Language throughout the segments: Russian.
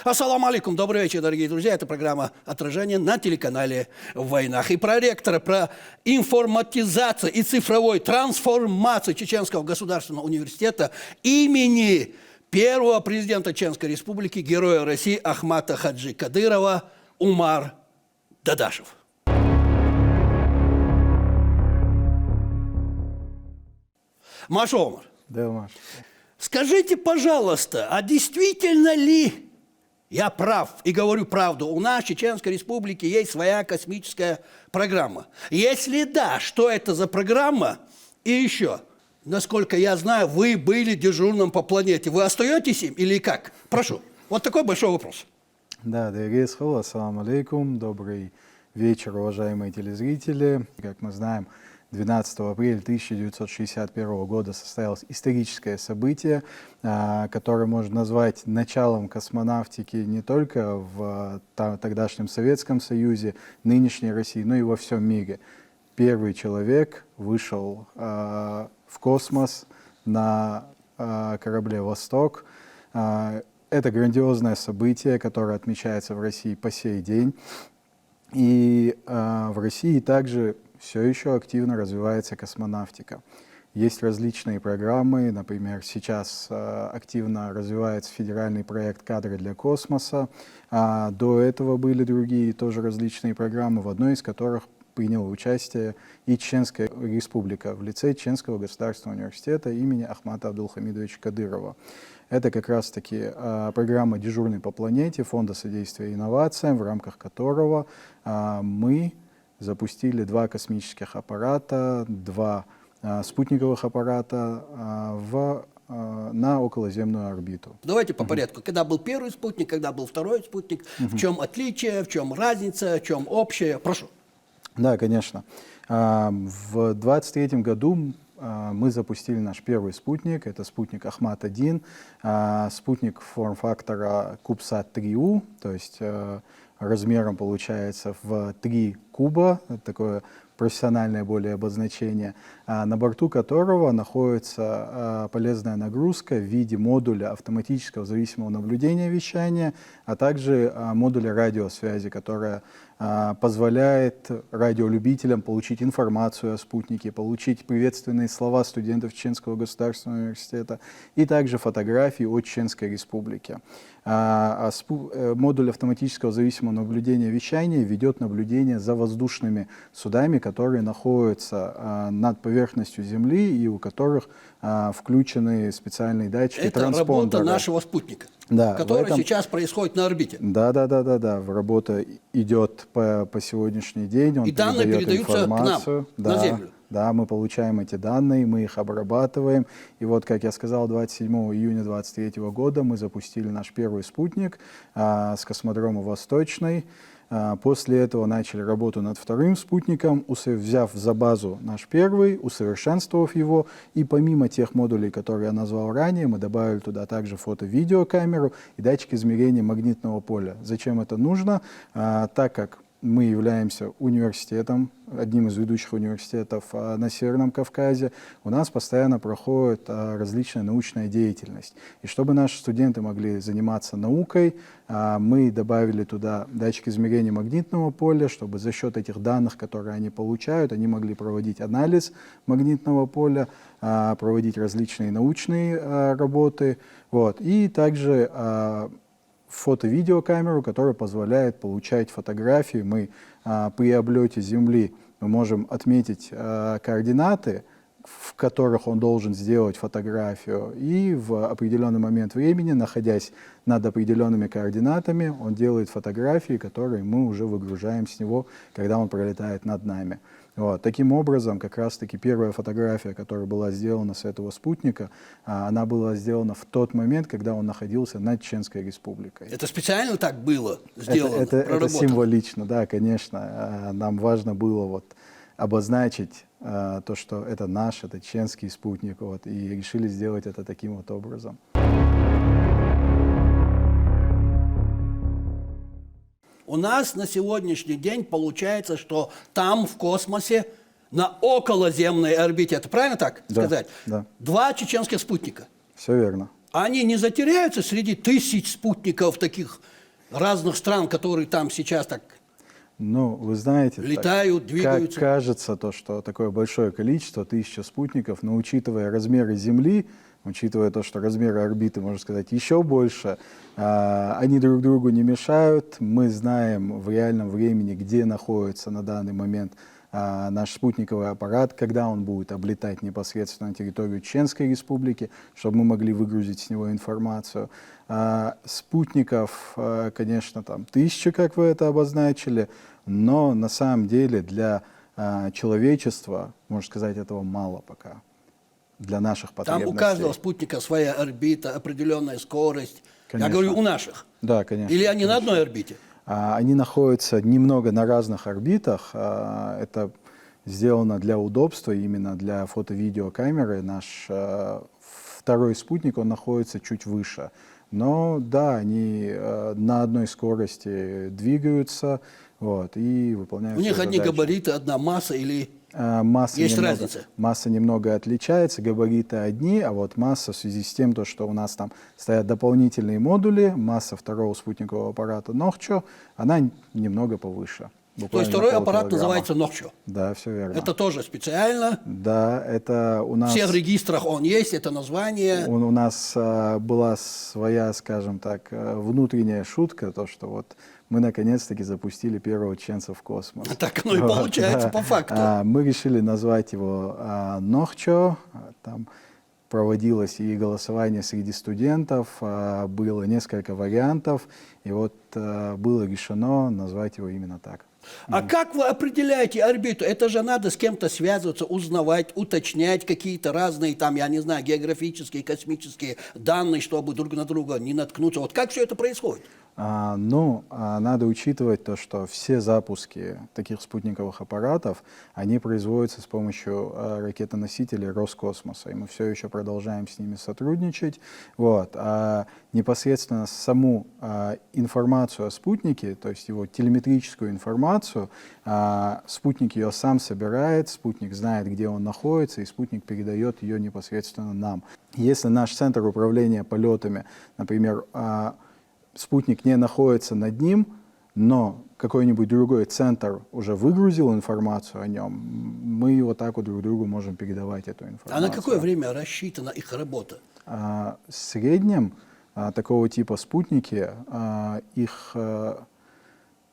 Ассаламу алейкум, добрый вечер, дорогие друзья. Это программа «Отражение» на телеканале «В войнах». И проректора, про информатизацию и цифровой трансформацию Чеченского государственного университета имени первого президента Чеченской республики, героя России Ахмата Хаджи Кадырова Умар Дадашев. Маша Омар, Да, Маш. скажите, пожалуйста, а действительно ли я прав и говорю правду? У нас в Чеченской Республике есть своя космическая программа. Если да, что это за программа? И еще, насколько я знаю, вы были дежурным по планете. Вы остаетесь им или как? Прошу. Вот такой большой вопрос. Да, дорогие схолы, ассаламу алейкум, добрый вечер, уважаемые телезрители. Как мы знаем, 12 апреля 1961 года состоялось историческое событие, которое можно назвать началом космонавтики не только в тогдашнем Советском Союзе, нынешней России, но и во всем мире. Первый человек вышел в космос на корабле «Восток». Это грандиозное событие, которое отмечается в России по сей день. И в России также все еще активно развивается космонавтика. Есть различные программы, например, сейчас активно развивается федеральный проект «Кадры для космоса». До этого были другие тоже различные программы, в одной из которых приняла участие и Чеченская республика в лице Чеченского государственного университета имени Ахмата Абдулхамидовича Кадырова. Это как раз-таки программа «Дежурный по планете» Фонда содействия инновациям, в рамках которого мы запустили 2 космических аппарата, 2 спутниковых аппарата на околоземную орбиту. Давайте по порядку. Когда был первый спутник, когда был второй спутник, в чем отличие, в чем разница, в чем общее? Прошу. Да, конечно. В 2023 году мы запустили наш первый спутник, это спутник Ахмат-1, спутник форм-фактора CubeSat-3U, то есть размером получается в 3 куба, это такое профессиональное более обозначение, на борту которого находится полезная нагрузка в виде модуля автоматического зависимого наблюдения вещания, а также модуля радиосвязи, которая позволяет радиолюбителям получить информацию о спутнике, получить приветственные слова студентов Чеченского государственного университета и также фотографии от Чеченской республики. Модуль автоматического зависимого наблюдения вещания ведет наблюдение за воздушными судами, которые находятся над поверхностью Земли и у которых включены специальные датчики, транспондеры. Это работа нашего спутника, да, который сейчас происходит на орбите. Да. Работа идет по сегодняшний день. Он и данные передаются информацию. К нам, на Землю. Да, мы получаем эти данные, мы их обрабатываем. И вот, как я сказал, 27 июня 2023 года мы запустили наш первый спутник с космодрома «Восточный». После этого начали работу над вторым спутником, взяв за базу наш первый, усовершенствовав его. И помимо тех модулей, которые я назвал ранее, мы добавили туда также фото-видеокамеру и датчик измерения магнитного поля. Зачем это нужно? Так как мы являемся университетом, одним из ведущих университетов на Северном Кавказе, у нас постоянно проходит различная научная деятельность. И чтобы наши студенты могли заниматься наукой, мы добавили туда датчик измерения магнитного поля, чтобы за счет этих данных, которые они получают, они могли проводить анализ магнитного поля, проводить различные научные работы. И также фото-видеокамеру, которая позволяет получать фотографии. Мы при облете Земли мы можем отметить координаты, в которых он должен сделать фотографию, и в определенный момент времени, находясь над определенными координатами, он делает фотографии, которые мы уже выгружаем с него, когда он пролетает над нами. Таким образом, как раз-таки первая фотография, которая была сделана с этого спутника, она была сделана в тот момент, когда он находился над Чеченской республикой. Это специально так было сделано? Это символично, да, конечно. Нам важно было обозначить то, что это наш, это чеченский спутник, и решили сделать это таким образом. У нас на сегодняшний день получается, что там, в космосе, на околоземной орбите, это правильно так сказать? Да. 2 чеченских спутника. Все верно. Они не затеряются среди тысяч спутников таких разных стран, которые там сейчас так Ну, вы знаете, летают, двигаются? как кажется, то, что такое большое количество, 1000 спутников, но учитывая размеры Земли, учитывая то, что размеры орбиты, можно сказать, еще больше, они друг другу не мешают. Мы знаем в реальном времени, где находится на данный момент наш спутниковый аппарат, когда он будет облетать непосредственно на территорию Чеченской Республики, чтобы мы могли выгрузить с него информацию. Спутников, конечно, там 1000, как вы это обозначили, но на самом деле для человечества, можно сказать, этого мало пока, для наших Там потребностей. у каждого спутника своя орбита, определенная скорость. Конечно. Я говорю, у наших. Да, конечно. Или они конечно. на одной орбите? Они находятся немного на разных орбитах. Это сделано для удобства, именно для фото-видеокамеры. Наш второй спутник, он находится чуть выше. Но да, они на одной скорости двигаются, вот, и выполняют У них свою одни задачу. габариты, одна масса или... Масса Есть немного, разница? масса немного отличается, габариты одни, а вот масса в связи с тем, что у нас там стоят дополнительные модули, масса второго спутникового аппарата Нохчо, она немного повыше. То есть второй аппарат называется Нохчо. Да, все верно. Это тоже специально. Да, это у нас... В всех регистрах он есть, это название. У нас была своя, скажем так, внутренняя шутка, то, что вот мы наконец-таки запустили первого чеченца в космос. Так оно и получается по факту. Мы решили назвать его Нохчо. Там проводилось и голосование среди студентов, было несколько вариантов, и вот было решено назвать его именно так. А как вы определяете орбиту? Это же надо с кем-то связываться, узнавать, уточнять какие-то разные, там, я не знаю, географические, космические данные, чтобы друг на друга не наткнуться. Вот как все это происходит? Надо учитывать то, что все запуски таких спутниковых аппаратов, они производятся с помощью ракетоносителей Роскосмоса, и мы все еще продолжаем с ними сотрудничать. Вот. А непосредственно саму информацию о спутнике, то есть его телеметрическую информацию, спутник ее сам собирает, спутник знает, где он находится, и спутник передает ее непосредственно нам. Если наш центр управления полетами, например, спутник не находится над ним, но какой-нибудь другой центр уже выгрузил информацию о нем, мы вот так вот друг другу можем передавать эту информацию. А на какое время рассчитана их работа? В среднем такого типа спутники, их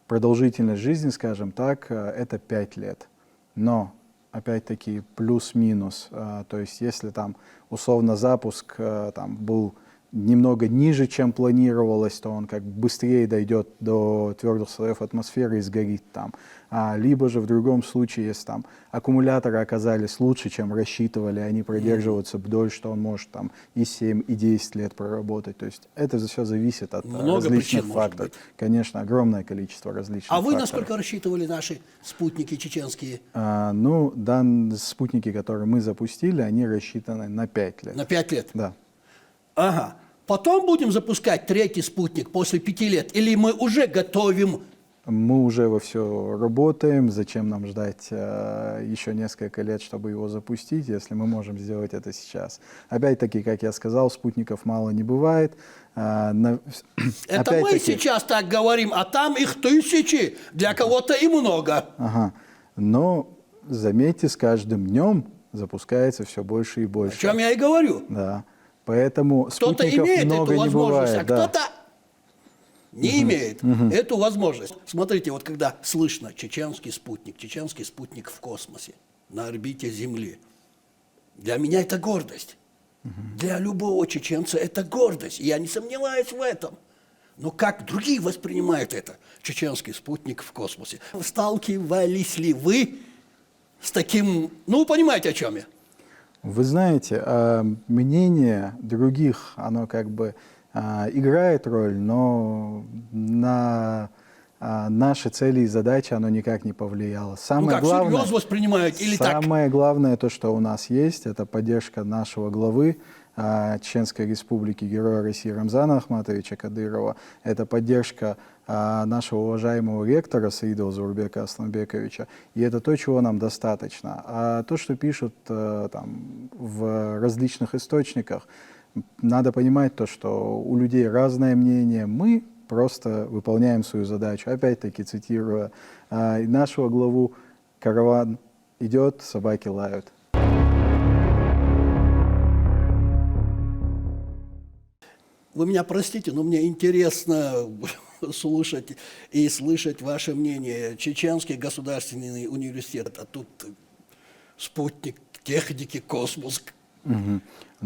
продолжительность жизни, скажем так, это 5 лет. Но, опять-таки, плюс-минус. То есть, если там условно запуск там был немного ниже, чем планировалось, то он как быстрее дойдет до твердых слоев атмосферы и сгорит там. Либо же в другом случае, если там аккумуляторы оказались лучше, чем рассчитывали, они продерживаются дольше, что он может там и 7, и 10 лет проработать. То есть это все зависит от различных факторов. Конечно, огромное количество различных факторов. А вы насколько рассчитывали наши спутники чеченские? Данные спутники, которые мы запустили, они рассчитаны на 5 лет. На 5 лет? Да. Ага. Потом будем запускать третий спутник после 5 лет? Или мы уже готовим? Мы уже во все работаем. Зачем нам ждать еще несколько лет, чтобы его запустить, если мы можем сделать это сейчас? Опять-таки, как я сказал, спутников мало не бывает. Это мы сейчас так говорим, а там их тысячи. Для кого-то и много. Ага. Но, заметьте, с каждым днем запускается все больше и больше. О чем я и говорю. Да. Поэтому кто-то спутников имеет много эту не возможность, бывает. а кто-то не имеет эту возможность. Смотрите, вот когда слышно чеченский спутник в космосе, на орбите Земли, для меня это гордость. Для любого чеченца это гордость, и я не сомневаюсь в этом. Но как другие воспринимают это? Чеченский спутник в космосе. Сталкивались ли вы с таким, понимаете, о чем я? Вы знаете, мнение других, оно как бы играет роль, но на наши цели и задачи оно никак не повлияло. Самое главное, всерьез воспринимают или так? Самое главное, то, что у нас есть, это поддержка нашего главы Чеченской Республики, героя России Рамзана Ахматовича Кадырова. Это поддержка нашего уважаемого ректора Саида Узурбека Асланбековича. И это то, чего нам достаточно. А то, что пишут там в различных источниках, надо понимать то, что у людей разное мнение. Мы просто выполняем свою задачу. Опять-таки, цитируя нашего главу, караван идет, собаки лают. Вы меня простите, но мне интересно слушать и слышать ваше мнение. Чеченский государственный университет, а тут спутник техники, космос.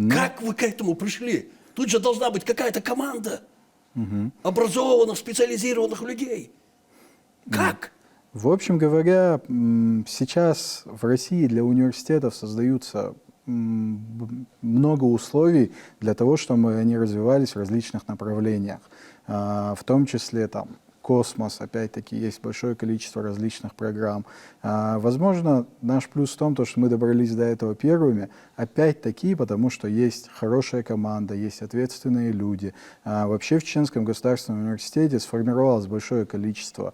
Как вы к этому пришли? Тут же должна быть какая-то команда образованных, специализированных людей. Как? В общем говоря, сейчас в России для университетов создаются много условий для того, чтобы они развивались в различных направлениях, в том числе там космос, опять-таки, есть большое количество различных программ. Возможно, наш плюс в том, что мы добрались до этого первыми, опять-таки, потому что есть хорошая команда, есть ответственные люди. Вообще в Чеченском государственном университете сформировалось большое количество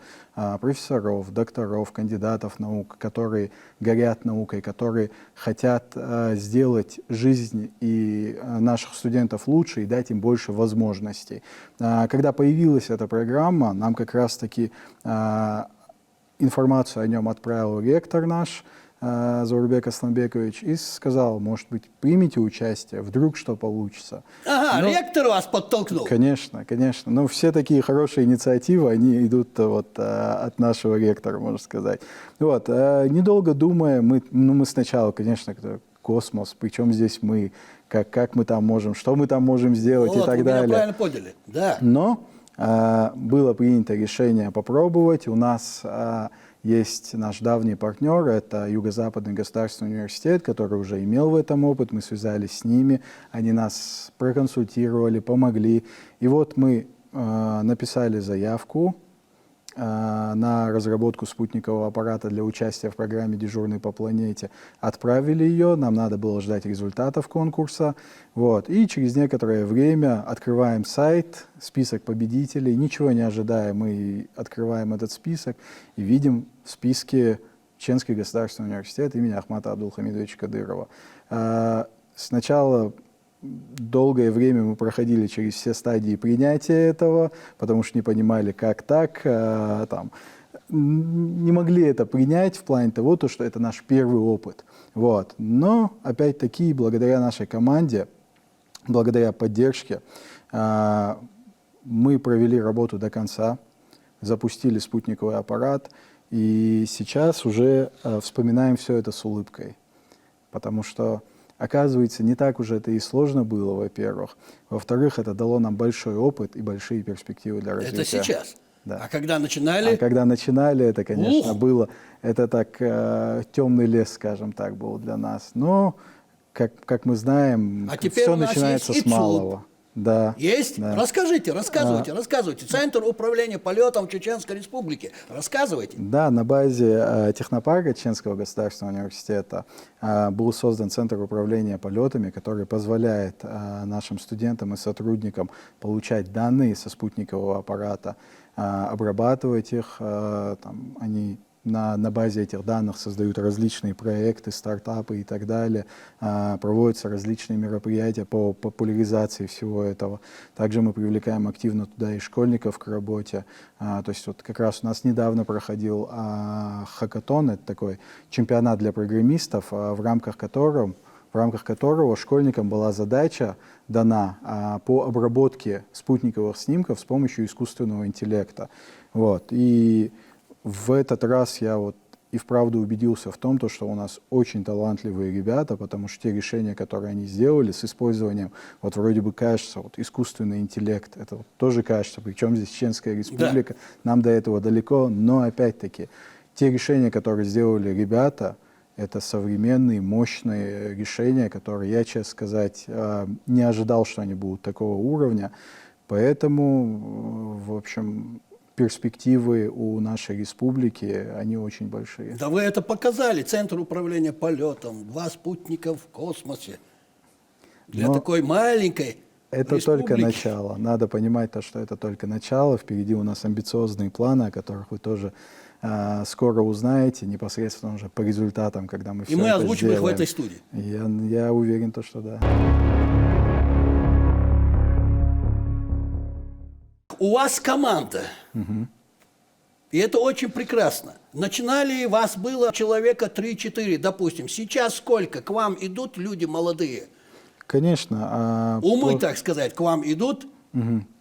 профессоров, докторов, кандидатов наук, которые горят наукой, которые хотят сделать жизнь и наших студентов лучше и дать им больше возможностей. Когда появилась эта программа, нам как раз-таки информацию о нем отправил ректор наш, Заурбек Асламбекович, и сказал, может быть, примите участие, вдруг что получится. Ага, ректор вас подтолкнул. Конечно, конечно. Но все такие хорошие инициативы, они идут вот от нашего ректора, можно сказать. Вот, недолго думая, мы сначала, конечно, космос, причем здесь мы, как мы там можем, что мы там можем сделать и так далее. Вы меня правильно поняли, да. Но было принято решение попробовать. У нас есть наш давний партнер, это Юго-Западный государственный университет, который уже имел в этом опыт. Мы связались с ними, они нас проконсультировали, помогли. И вот мы написали заявку на разработку спутникового аппарата для участия в программе «Дежурный по планете». Отправили ее, нам надо было ждать результатов конкурса. Вот. И через некоторое время открываем сайт, список победителей, ничего не ожидая, мы открываем этот список и видим в списке Чеченский государственный университет имени Ахмата Абдулхамидовича Кадырова. Сначала долгое время мы проходили через все стадии принятия этого, потому что не понимали, как так, не могли это принять в плане того, что это наш первый опыт. Вот. Но, опять-таки, благодаря нашей команде, благодаря поддержке, мы провели работу до конца, запустили спутниковый аппарат, и сейчас уже вспоминаем все это с улыбкой, потому что оказывается, не так уже это и сложно было, во-первых. Во-вторых, это дало нам большой опыт и большие перспективы для развития. Это сейчас? Да. А когда начинали? А когда начинали, это, конечно, было, это так, темный лес, скажем так, был для нас. Но, как мы знаем, все начинается с малого. Да. Есть? Да. Рассказывайте. Центр управления полетом Чеченской Республики. Рассказывайте. Да, на базе технопарка Чеченского государственного университета был создан Центр управления полетами, который позволяет нашим студентам и сотрудникам получать данные со спутникового аппарата, обрабатывать их. Они на базе этих данных создают различные проекты, стартапы и так далее. Проводятся различные мероприятия по популяризации всего этого. Также мы привлекаем активно туда и школьников к работе. То есть вот как раз у нас недавно проходил хакатон, это такой чемпионат для программистов, в рамках которого школьникам была задача дана по обработке спутниковых снимков с помощью искусственного интеллекта. Вот. И в этот раз я и вправду убедился в том, что у нас очень талантливые ребята, потому что те решения, которые они сделали с использованием, вроде бы кажется, искусственный интеллект, это тоже кажется, причем здесь Чеченская Республика, нам до этого далеко, но опять-таки те решения, которые сделали ребята, это современные, мощные решения, которые я, честно сказать, не ожидал, что они будут такого уровня, поэтому, в общем, перспективы у нашей республики, они очень большие. Да вы это показали, Центр управления полетом, 2 спутника в космосе. Для такой маленькой это республики. Только начало. Надо понимать, что это только начало. Впереди у нас амбициозные планы, о которых вы тоже скоро узнаете, непосредственно уже по результатам, когда мы все это сделаем. И мы озвучим их в этой студии. Я уверен, что да. у вас команда. И это очень прекрасно. Начинали, вас было человека 3-4, допустим. Сейчас сколько? К вам идут люди молодые? Конечно. Умы, так сказать, к вам идут?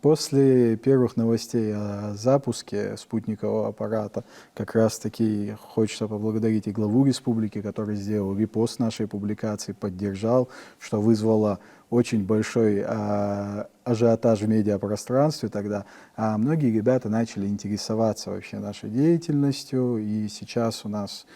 После первых новостей о запуске спутникового аппарата как раз-таки хочется поблагодарить и главу республики, который сделал репост нашей публикации, поддержал, что вызвало очень большой ажиотаж в медиапространстве тогда. А многие ребята начали интересоваться вообще нашей деятельностью, и сейчас у нас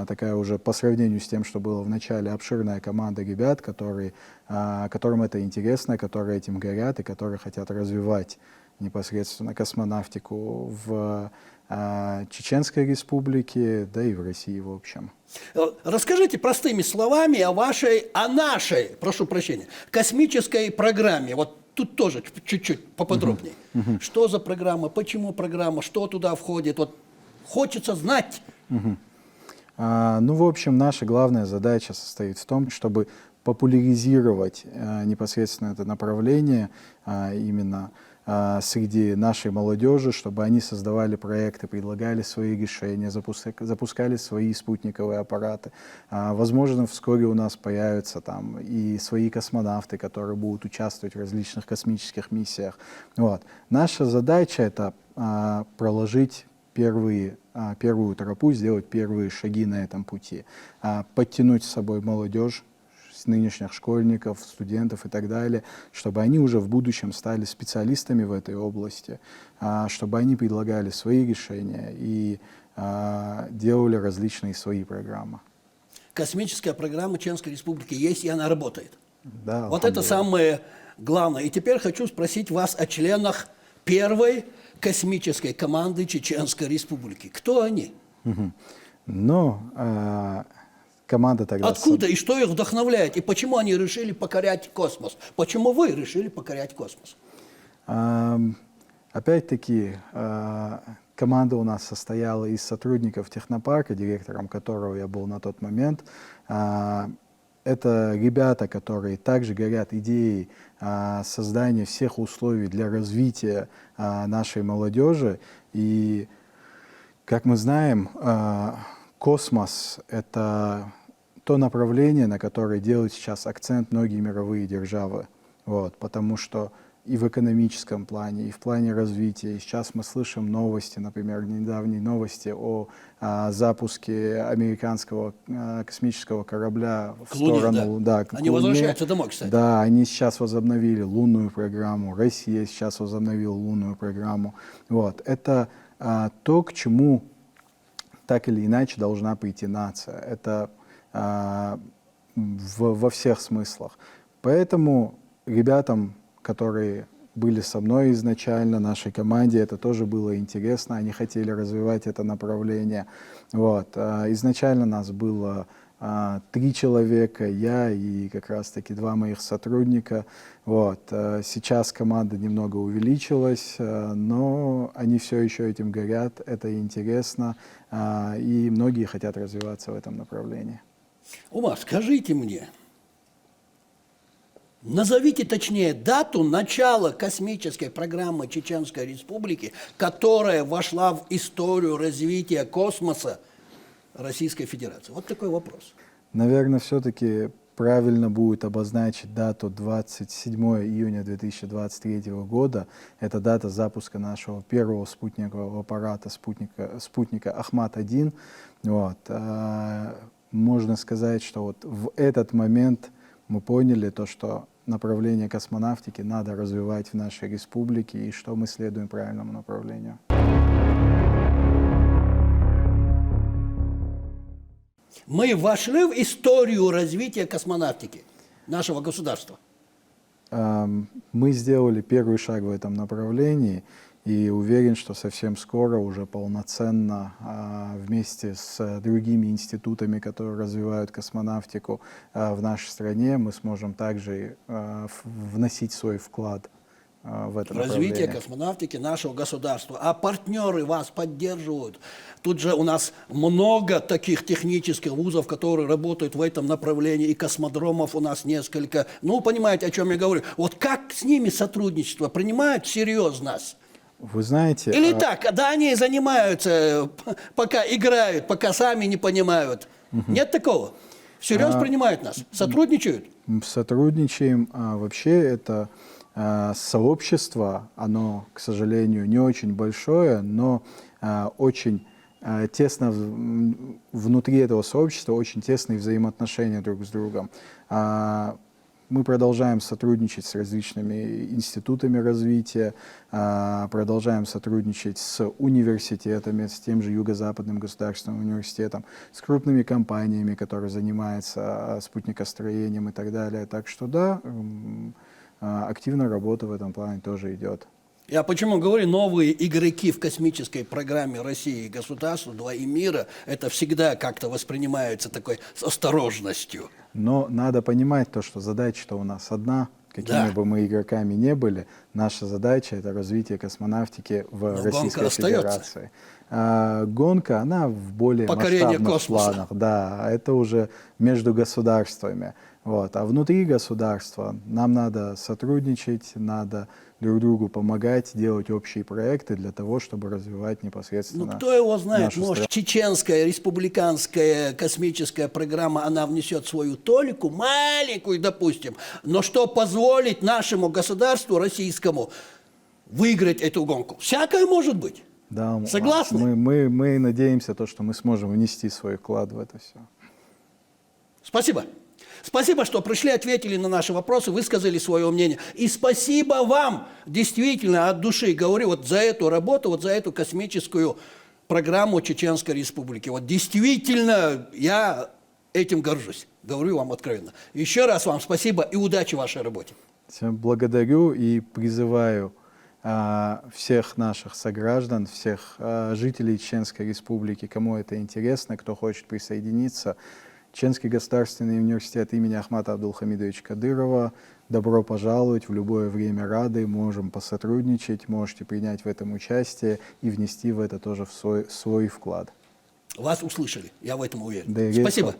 такая уже по сравнению с тем, что было в начале, обширная команда ребят, которым это интересно, которые этим горят и которые хотят развивать непосредственно космонавтику в Чеченской Республике, да и в России в общем. Расскажите простыми словами о нашей, прошу прощения, космической программе. Вот тут тоже чуть-чуть поподробнее. Что за программа, почему программа, что туда входит? Вот хочется знать. Ну, в общем, наша главная задача состоит в том, чтобы популяризировать непосредственно это направление именно среди нашей молодежи, чтобы они создавали проекты, предлагали свои решения, запускали свои спутниковые аппараты. Возможно, вскоре у нас появятся там и свои космонавты, которые будут участвовать в различных космических миссиях. Вот. Наша задача — это проложить первую тропу, сделать первые шаги на этом пути, подтянуть с собой молодежь, нынешних школьников, студентов и так далее, чтобы они уже в будущем стали специалистами в этой области, чтобы они предлагали свои решения и делали различные свои программы. Космическая программа Чеченской Республики есть, и она работает. Да, вот это самое главное. И теперь хочу спросить вас о членах первой космической команды Чеченской Республики. Кто они? Команда тогда... Откуда и что их вдохновляет? И почему они решили покорять космос? Почему вы решили покорять космос? Опять-таки, команда у нас состояла из сотрудников технопарка, директором которого я был на тот момент. Это ребята, которые также горят идеей создания всех условий для развития нашей молодежи. И, как мы знаем, космос — это то направление, на которое делают сейчас акцент многие мировые державы. Вот, потому что и в экономическом плане, и в плане развития. И сейчас мы слышим новости, например, недавние новости о запуске американского космического корабля в сторону... Да. Они возвращаются домой, кстати. Да, они сейчас возобновили лунную программу, Россия сейчас возобновила лунную программу. Вот, это то, к чему так или иначе должна прийти нация. Это во всех смыслах. Поэтому ребятам, которые были со мной изначально, нашей команде, это тоже было интересно, они хотели развивать это направление. Вот. Изначально нас было 3 человека, я и как раз-таки 2 моих сотрудника. Вот. Сейчас команда немного увеличилась, но они все еще этим горят, это интересно, и многие хотят развиваться в этом направлении. Ума, скажите мне, назовите точнее дату начала космической программы Чеченской Республики, которая вошла в историю развития космоса Российской Федерации. Вот такой вопрос. Наверное, все-таки правильно будет обозначить дату 27 июня 2023 года. Это дата запуска нашего первого спутникового аппарата, спутника Ахмат-1. Вот. Можно сказать, что вот в этот момент мы поняли то, что направление космонавтики надо развивать в нашей республике и что мы следуем правильному направлению. Мы вошли в историю развития космонавтики нашего государства. Мы сделали первый шаг в этом направлении и уверен, что совсем скоро уже полноценно вместе с другими институтами, которые развивают космонавтику в нашей стране, мы сможем также вносить свой вклад в это развитие космонавтики нашего государства. А партнеры вас поддерживают. Тут же у нас много таких технических вузов, которые работают в этом направлении, и космодромов у нас несколько. Ну, понимаете, о чем я говорю. Вот как с ними сотрудничество? Принимают всерьез нас? Вы знаете, Или так, да, они занимаются, пока играют, пока сами не понимают. Нет такого? Всерьез принимают нас, сотрудничают? сотрудничаем. Вообще это сообщество, оно, к сожалению, не очень большое, но очень тесно внутри этого сообщества, очень тесные взаимоотношения друг с другом. Мы продолжаем сотрудничать с различными институтами развития, продолжаем сотрудничать с университетами, с тем же Юго-Западным государственным университетом, с крупными компаниями, которые занимаются спутникостроением и так далее. Так что да, активная работа в этом плане тоже идет. Я почему говорю, новые игроки в космической программе России и государства, два и мира, это всегда как-то воспринимается такой с осторожностью. Но надо понимать то, что задача-то у нас одна. Какими бы мы игроками не были, наша задача — это развитие космонавтики в Российской Федерации. Гонка, она в более масштабных планах. Да, это уже между государствами. Вот. А внутри государства нам надо сотрудничать, надо друг другу помогать, делать общие проекты для того, чтобы развивать непосредственно. Ну, кто его знает, может, страну. чеченская республиканская космическая программа, она внесет свою толику, маленькую, допустим, но что позволит нашему государству российскому выиграть эту гонку? Всякое может быть. Да, согласны? Мы надеемся, что мы сможем внести свой вклад в это все. Спасибо. Спасибо, что пришли, ответили на наши вопросы, высказали свое мнение. И спасибо вам, действительно, от души говорю, вот за эту работу, вот за эту космическую программу Чеченской Республики. Вот действительно, я этим горжусь. Говорю вам откровенно. Еще раз вам спасибо и удачи в вашей работе. Всем благодарю и призываю всех наших сограждан, всех жителей Чеченской Республики, кому это интересно, кто хочет присоединиться. Чеченский государственный университет имени Ахмата Абдулхамидовича Кадырова. Добро пожаловать, в любое время рады, можем посотрудничать, можете принять в этом участие и внести в это тоже свой вклад. Вас услышали, я в этом уверен. Да, спасибо.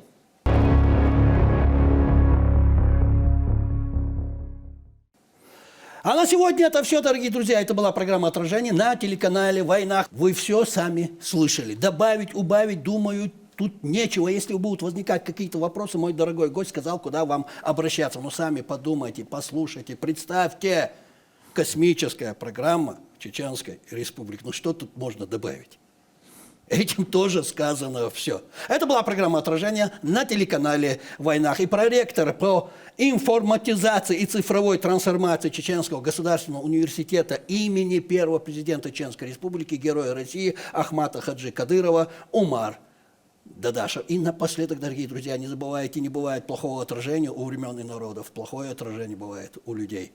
А на сегодня это все, дорогие друзья. Это была программа «Отражение» на телеканале «Войнах». Вы все сами слышали. Добавить, убавить, думаю, тут нечего. Если будут возникать какие-то вопросы, мой дорогой гость сказал, куда вам обращаться. Но сами подумайте, послушайте, представьте, космическая программа Чеченской Республики. Ну что тут можно добавить? Этим тоже сказано все. Это была программа «Отражение» на телеканале «Войнах». И проректор по информатизации и цифровой трансформации Чеченского государственного университета имени первого президента Чеченской Республики, героя России Ахмата Хаджи Кадырова Умар Дадашев. И напоследок, дорогие друзья, не забывайте, не бывает плохого отражения у времен и народов. Плохое отражение бывает у людей.